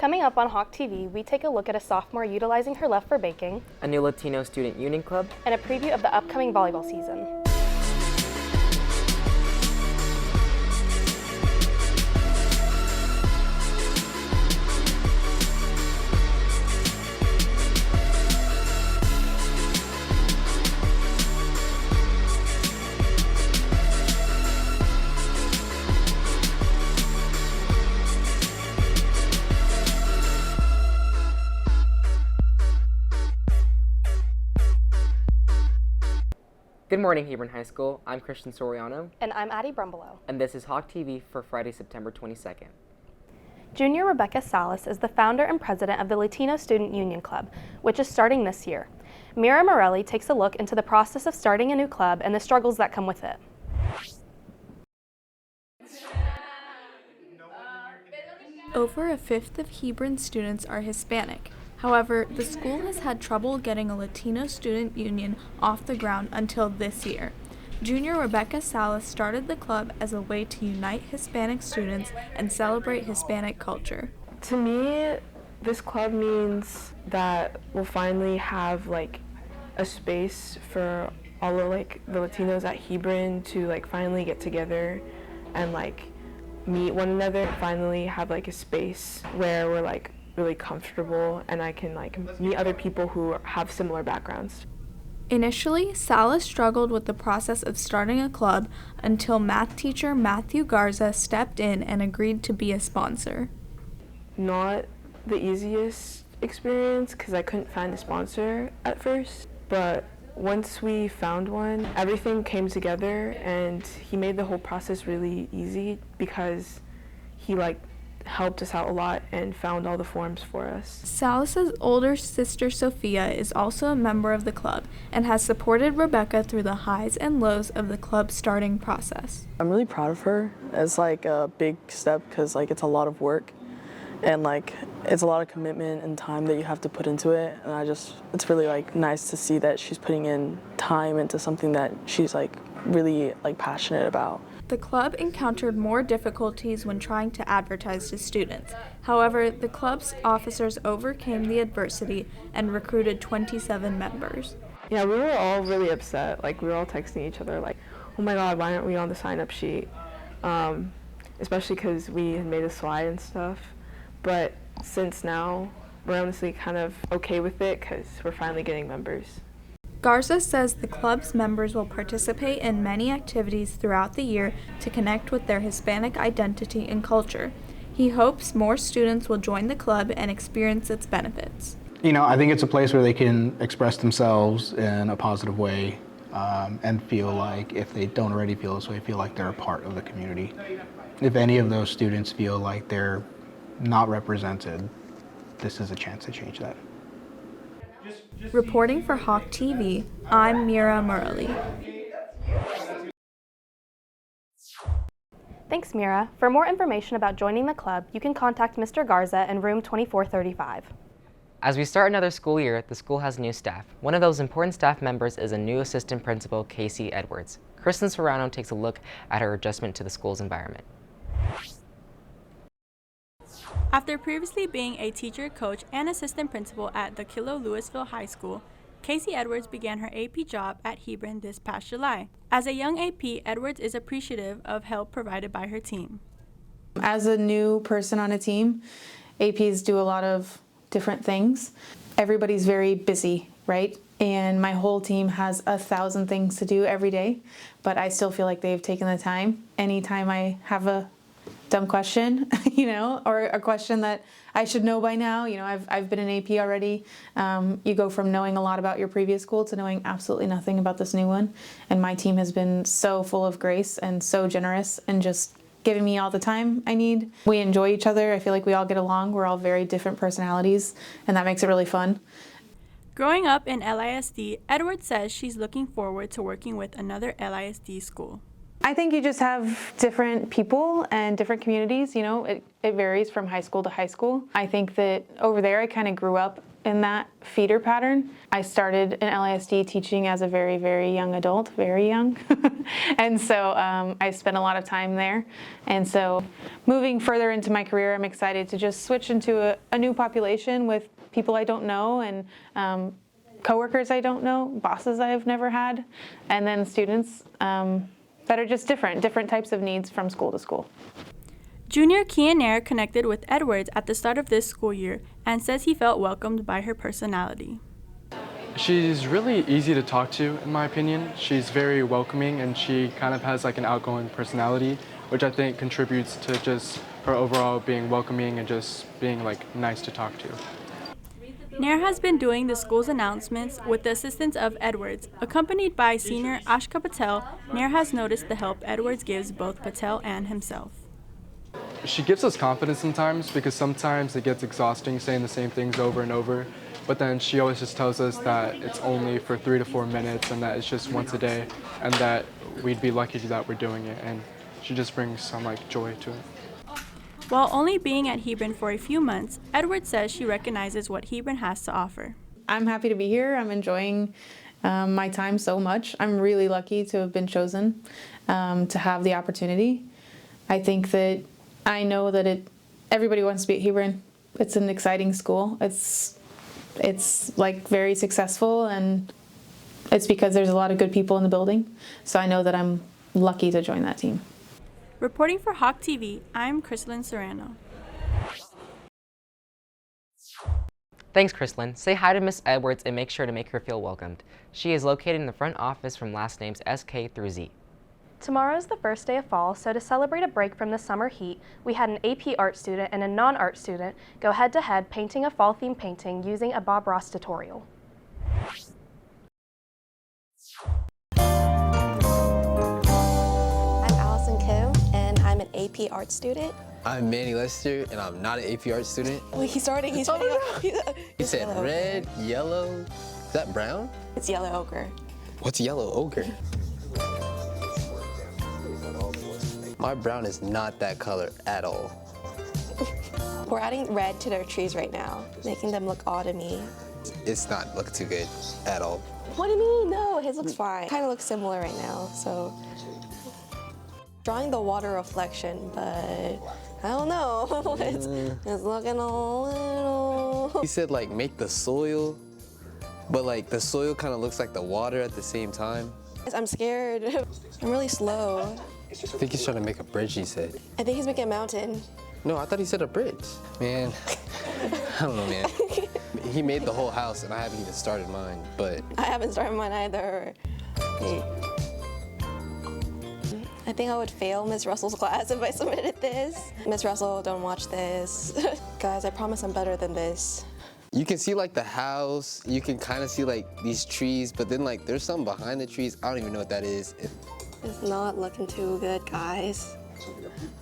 Coming up on Hawk TV, we take a look at a sophomore utilizing her left for baking, a new Latino Student Union club, and a preview of the upcoming volleyball season. Good morning, Hebron High School. I'm Christian Soriano. And I'm Addie Brumbelow. And this is Hawk TV for Friday, September 22nd. Junior Rebecca Salas is the founder and president of the Latino Student Union Club, which is starting this year. Mira Morelli takes a look into the process of starting a new club and the struggles that come with it. Over a fifth of Hebron students are Hispanic. However, the school has had trouble getting a Latino Student Union off the ground until this year. Junior Rebecca Salas started the club as a way to unite Hispanic students and celebrate Hispanic culture. To me, this club means that we'll finally have a space for all of the Latinos at Hebron to finally get together and meet one another. Finally have a space where we're really comfortable and I can meet other people who have similar backgrounds. Initially, Salas struggled with the process of starting a club until math teacher Matthew Garza stepped in and agreed to be a sponsor. Not the easiest experience because I couldn't find a sponsor at first, but once we found one, everything came together and he made the whole process really easy because he helped us out a lot and found all the forms for us. Salas's older sister Sophia is also a member of the club and has supported Rebecca through the highs and lows of the club's starting process. I'm really proud of her. It's a big step because it's a lot of work and it's a lot of commitment and time that you have to put into it, and it's really nice to see that she's putting in time into something that she's really passionate about. The club encountered more difficulties when trying to advertise to students. However, the club's officers overcame the adversity and recruited 27 members. Yeah, we were all really upset. We were all texting each other oh my God, why aren't we on the sign-up sheet? Especially because we had made a slide and stuff. But since now, we're honestly kind of okay with it because we're finally getting members. Garza says the club's members will participate in many activities throughout the year to connect with their Hispanic identity and culture. He hopes more students will join the club and experience its benefits. I think it's a place where they can express themselves in a positive way and feel if they don't already feel this way, feel like they're a part of the community. If any of those students feel like they're not represented, this is a chance to change that. Reporting for Hawk TV, I'm Mira Morelli. Thanks, Mira. For more information about joining the club, you can contact Mr. Garza in room 2435. As we start another school year, the school has new staff. One of those important staff members is a new assistant principal, Casey Edwards. Kristen Serrano takes a look at her adjustment to the school's environment. After previously being a teacher, coach, and assistant principal at the Kilo Louisville High School, Casey Edwards began her AP job at Hebron this past July. As a young AP, Edwards is appreciative of help provided by her team. As a new person on a team, APs do a lot of different things. Everybody's very busy, right? And my whole team has 1,000 things to do every day, but I still feel like they've taken the time. Anytime I have a dumb question, or a question that I should know by now. I've been an AP already. You go from knowing a lot about your previous school to knowing absolutely nothing about this new one. And my team has been so full of grace and so generous and just giving me all the time I need. We enjoy each other. I feel like we all get along. We're all very different personalities, and that makes it really fun. Growing up in LISD, Edwards says she's looking forward to working with another LISD school. I think you just have different people and different communities. It varies from high school to high school. I think that over there I kind of grew up in that feeder pattern. I started in LISD teaching as a very, very young adult, very young. And so I spent a lot of time there. And so moving further into my career, I'm excited to just switch into a new population with people I don't know and coworkers I don't know, bosses I've never had, and then students that are just different types of needs from school to school. Junior Kian Nair connected with Edwards at the start of this school year and says he felt welcomed by her personality. She's really easy to talk to, in my opinion. She's very welcoming and she kind of has like an outgoing personality, which I think contributes to just her overall being welcoming and just being like nice to talk to. Nair has been doing the school's announcements with the assistance of Edwards. Accompanied by senior Ashka Patel, Nair has noticed the help Edwards gives both Patel and himself. She gives us confidence sometimes because sometimes it gets exhausting saying the same things over and over, but then she always just tells us that it's only for 3 to 4 minutes and that it's just once a day and that we'd be lucky that we're doing it, and she just brings some like joy to it. While only being at Hebron for a few months, Edwards says she recognizes what Hebron has to offer. I'm happy to be here. I'm enjoying my time so much. I'm really lucky to have been chosen to have the opportunity. I know that everybody wants to be at Hebron. It's an exciting school. It's like very successful, and it's because there's a lot of good people in the building. So I know that I'm lucky to join that team. Reporting for Hawk TV, I'm Chrislyn Serrano. Thanks, Chrislyn. Say hi to Miss Edwards and make sure to make her feel welcomed. She is located in the front office from last names SK through Z. Tomorrow is the first day of fall, so to celebrate a break from the summer heat, we had an AP art student and a non-art student go head-to-head painting a fall-themed painting using a Bob Ross tutorial. I'm Allison Kim, and I'm an AP art student. I'm Manny Lester, and I'm not an AP art student. Well, he's starting. You said yellow. red, yellow. Is that brown? It's yellow ochre. What's yellow ochre? My brown is not that color at all. We're adding red to their trees right now, making them look odd to me. It's not looking too good at all. What do you mean? No, his looks fine. Kind of looks similar right now, so. Drawing the water reflection, but I don't know. It's looking a little. He said like make the soil, but like the soil kind of looks like the water at the same time. I'm scared. I'm really slow. I think he's trying to make a bridge, he said. I think he's making a mountain. No, I thought he said a bridge. Man, I don't know, man. He made the whole house and I haven't even started mine, but. I haven't started mine either. I think I would fail Miss Russell's class if I submitted this. Miss Russell, don't watch this. Guys, I promise I'm better than this. You can see like the house, you can kind of see like these trees, but then like there's something behind the trees. I don't even know what that is. It's not looking too good, guys.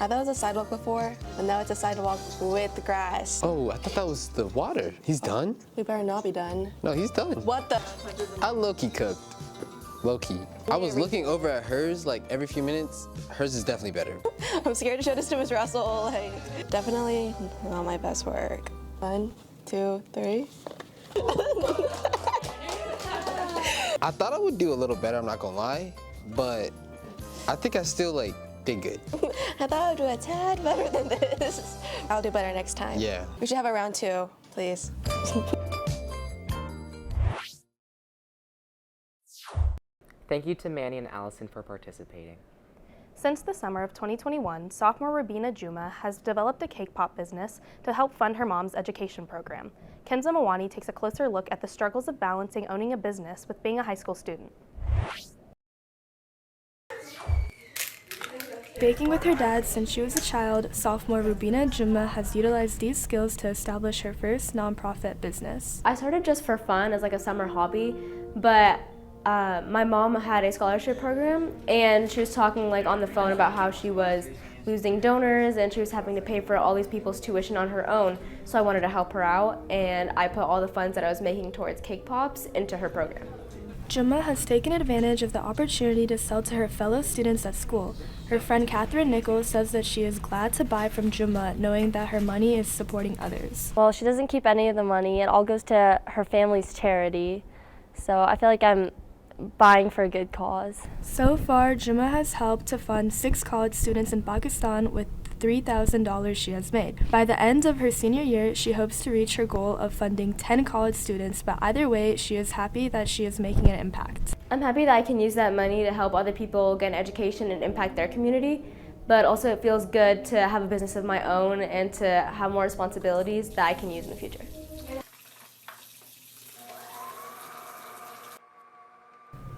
I thought it was a sidewalk before, but now it's a sidewalk with grass. Oh, I thought that was the water. He's done? We better not be done. No, he's done. What the? I low-key cooked. Low-key. I was looking over at hers like every few minutes. Hers is definitely better. I'm scared to show this to Miss Russell. Like, definitely not my best work. 1, 2, 3. I thought I would do a little better, I'm not gonna lie, but I think I still like did good. I thought I would do a tad better than this. I'll do better next time. Yeah. We should have a round 2, please. Thank you to Manny and Allison for participating. Since the summer of 2021, sophomore Rubina Juma has developed a cake pop business to help fund her mom's education program. Kenza Mawani takes a closer look at the struggles of balancing owning a business with being a high school student. Baking with her dad since she was a child, sophomore Rubina Juma has utilized these skills to establish her first nonprofit business. I started just for fun as like a summer hobby, but my mom had a scholarship program and she was talking like on the phone about how she was losing donors and she was having to pay for all these people's tuition on her own. So I wanted to help her out and I put all the funds that I was making towards cake pops into her program. Juma has taken advantage of the opportunity to sell to her fellow students at school. Her friend Catherine Nichols says that she is glad to buy from Juma, knowing that her money is supporting others. Well, she doesn't keep any of the money. It all goes to her family's charity. So I feel like I'm buying for a good cause. So far, Juma has helped to fund 6 college students in Pakistan with $3,000 she has made. By the end of her senior year, she hopes to reach her goal of funding 10 college students, but either way, she is happy that she is making an impact. I'm happy that I can use that money to help other people get an education and impact their community, but also it feels good to have a business of my own and to have more responsibilities that I can use in the future.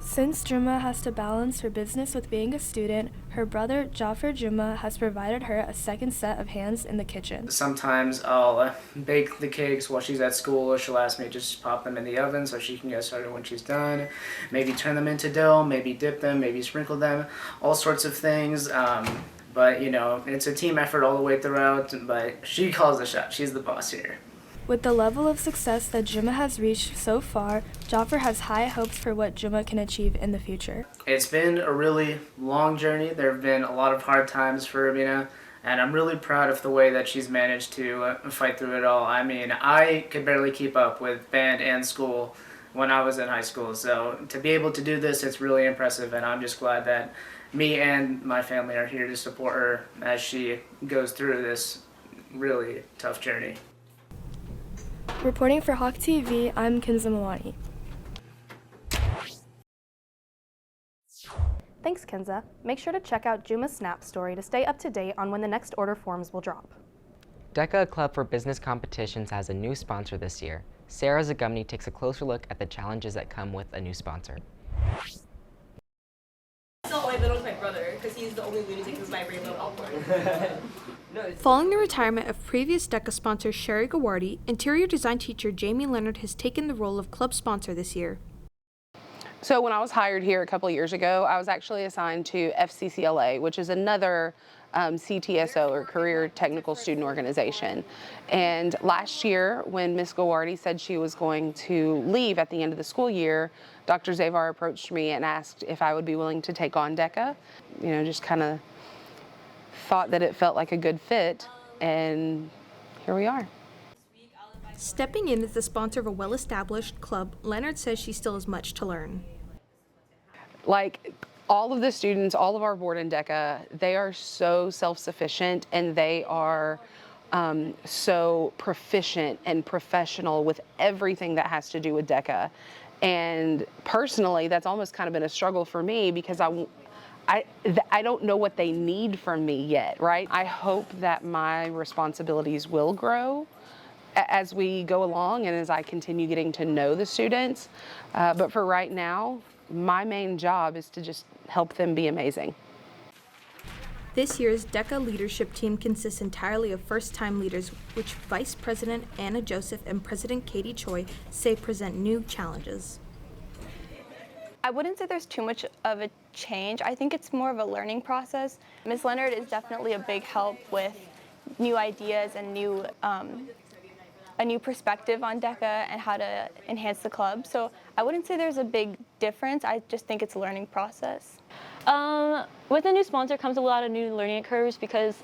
Since Juma has to balance her business with being a student, her brother Jafar Juma has provided her a second set of hands in the kitchen. Sometimes I'll bake the cakes while she's at school, or she'll ask me to just pop them in the oven so she can get started when she's done. Maybe turn them into dough, maybe dip them, maybe sprinkle them, all sorts of things. But you know, it's a team effort all the way throughout, but she calls the shot. She's the boss here. With the level of success that Juma has reached so far, Jafar has high hopes for what Juma can achieve in the future. It's been a really long journey. There have been a lot of hard times for Rabina, and I'm really proud of the way that she's managed to fight through it all. I mean, I could barely keep up with band and school when I was in high school, so to be able to do this, it's really impressive, and I'm just glad that me and my family are here to support her as she goes through this really tough journey. Reporting for Hawk TV, I'm Kinza Mawani. Thanks, Kinza. Make sure to check out Juma's Snap story to stay up to date on when the next order forms will drop. DECA Club for Business Competitions has a new sponsor this year. Sarah Zagumny takes a closer look at the challenges that come with a new sponsor. That was my brother, because he's the only lunatic who's my rainbow popcorn. Following the retirement of previous DECA sponsor Sherry Gawardi, interior design teacher Jamie Leonard has taken the role of club sponsor this year. So when I was hired here a couple of years ago, I was actually assigned to FCCLA, which is another CTSO, or Career Technical Student Organization. And last year, when Ms. Gawardi said she was going to leave at the end of the school year, Dr. Zavar approached me and asked if I would be willing to take on DECA. You know, just kind of thought that it felt like a good fit, and here we are. Stepping in as the sponsor of a well-established club, Leonard says she still has much to learn. Like, all of the students, all of our board in DECA, they are so self-sufficient, and they are so proficient and professional with everything that has to do with DECA. And personally, that's almost kind of been a struggle for me, because I don't know what they need from me yet, right? I hope that my responsibilities will grow as we go along and as I continue getting to know the students. But for right now, my main job is to just help them be amazing. This year's DECA leadership team consists entirely of first-time leaders, which Vice President Anna Joseph and President Katie Choi say present new challenges. I wouldn't say there's too much of a change. I think it's more of a learning process. Ms. Leonard is definitely a big help with new ideas and a new perspective on DECA and how to enhance the club. So I wouldn't say there's a big difference. I just think it's a learning process. With a new sponsor comes a lot of new learning curves, because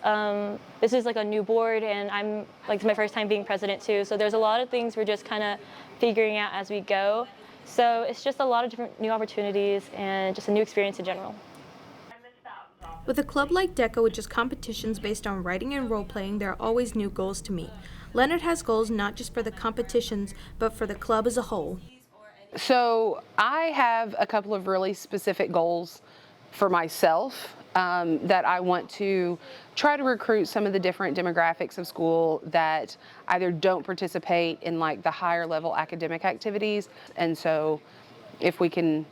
this is like a new board, and it's my first time being president too. So there's a lot of things we're just kind of figuring out as we go. So it's just a lot of different new opportunities and just a new experience in general. With a club like DECA, which is competitions based on writing and role-playing, there are always new goals to meet. Leonard has goals not just for the competitions, but for the club as a whole. So I have a couple of really specific goals for myself that I want to try to recruit some of the different demographics of school that either don't participate in like the higher level academic activities. And so if we can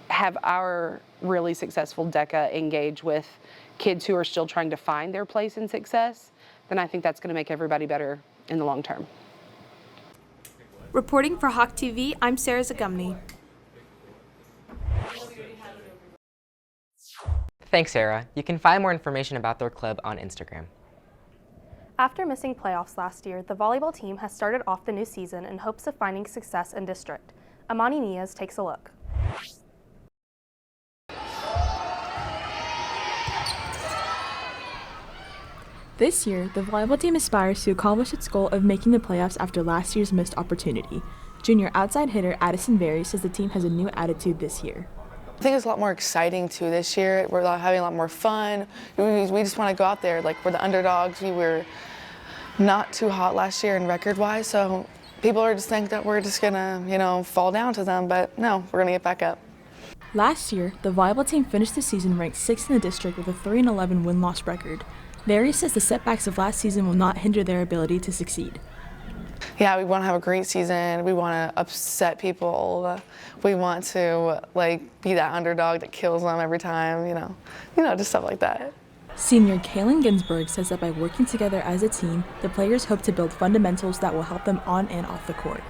have our really successful DECA engage with kids who are still trying to find their place in success, then I think that's going to make everybody better in the long term. Reporting for Hawk TV, I'm Sarah Zagumny. Thanks, Sarah. You can find more information about their club on Instagram. After missing playoffs last year, the volleyball team has started off the new season in hopes of finding success in district. Amani Niaz takes a look. This year, the volleyball team aspires to accomplish its goal of making the playoffs after last year's missed opportunity. Junior outside hitter Addison Berry says the team has a new attitude this year. I think it's a lot more exciting too this year. We're having a lot more fun. We just want to go out there. Like, we're the underdogs. We were not too hot last year in record-wise, so people are just think that we're just gonna, fall down to them. But no, we're gonna get back up. Last year, the volleyball team finished the season ranked 6th in the district with a 3-11 win-loss record. Berry says the setbacks of last season will not hinder their ability to succeed. Yeah, we want to have a great season. We want to upset people. We want to be that underdog that kills them every time. Just stuff like that. Senior Kaylin Ginsburg says that by working together as a team, the players hope to build fundamentals that will help them on and off the court.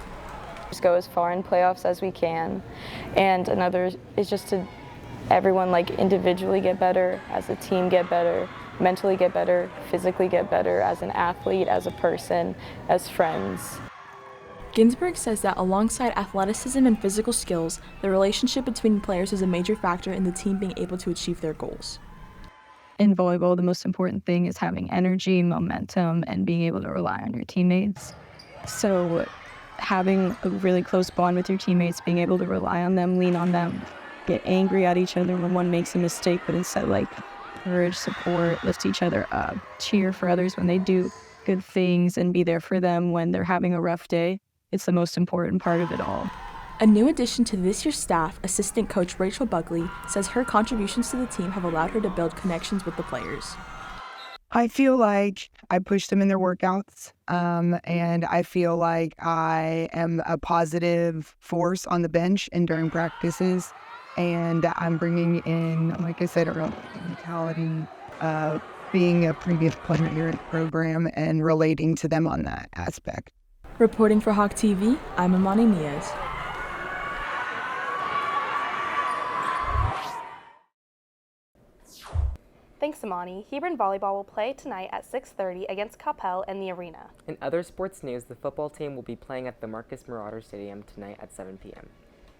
Just go as far in playoffs as we can, and another is just to everyone individually get better, as a team get better, mentally get better, physically get better, as an athlete, as a person, as friends. Ginsburg says that alongside athleticism and physical skills, the relationship between players is a major factor in the team being able to achieve their goals. In volleyball, the most important thing is having energy, momentum, and being able to rely on your teammates. So having a really close bond with your teammates, being able to rely on them, lean on them, get angry at each other when one makes a mistake, but instead encourage, support, lift each other up, cheer for others when they do good things, and be there for them when they're having a rough day. It's the most important part of it all. A new addition to this year's staff, assistant coach Rachel Buckley, says her contributions to the team have allowed her to build connections with the players. I feel like I push them in their workouts, and I feel like I am a positive force on the bench and during practices. And I'm bringing in, like I said earlier, mentality of being a previous player here in the program and relating to them on that aspect. Reporting for Hawk TV, I'm Amani Mias. Thanks, Amani. Hebron Volleyball will play tonight at 6:30 against Capel in the arena. In other sports news, the football team will be playing at the Marcus Marauder Stadium tonight at 7 p.m.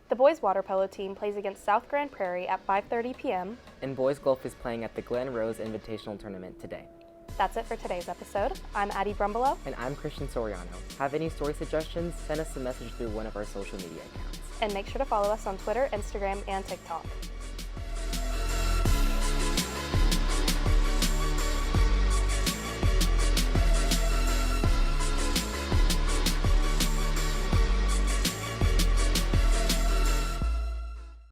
The boys water polo team plays against South Grand Prairie at 5:30 p.m. And boys golf is playing at the Glen Rose Invitational Tournament today. That's it for today's episode. I'm Addie Brumbelow. And I'm Christian Soriano. Have any story suggestions? Send us a message through one of our social media accounts. And make sure to follow us on Twitter, Instagram, and TikTok.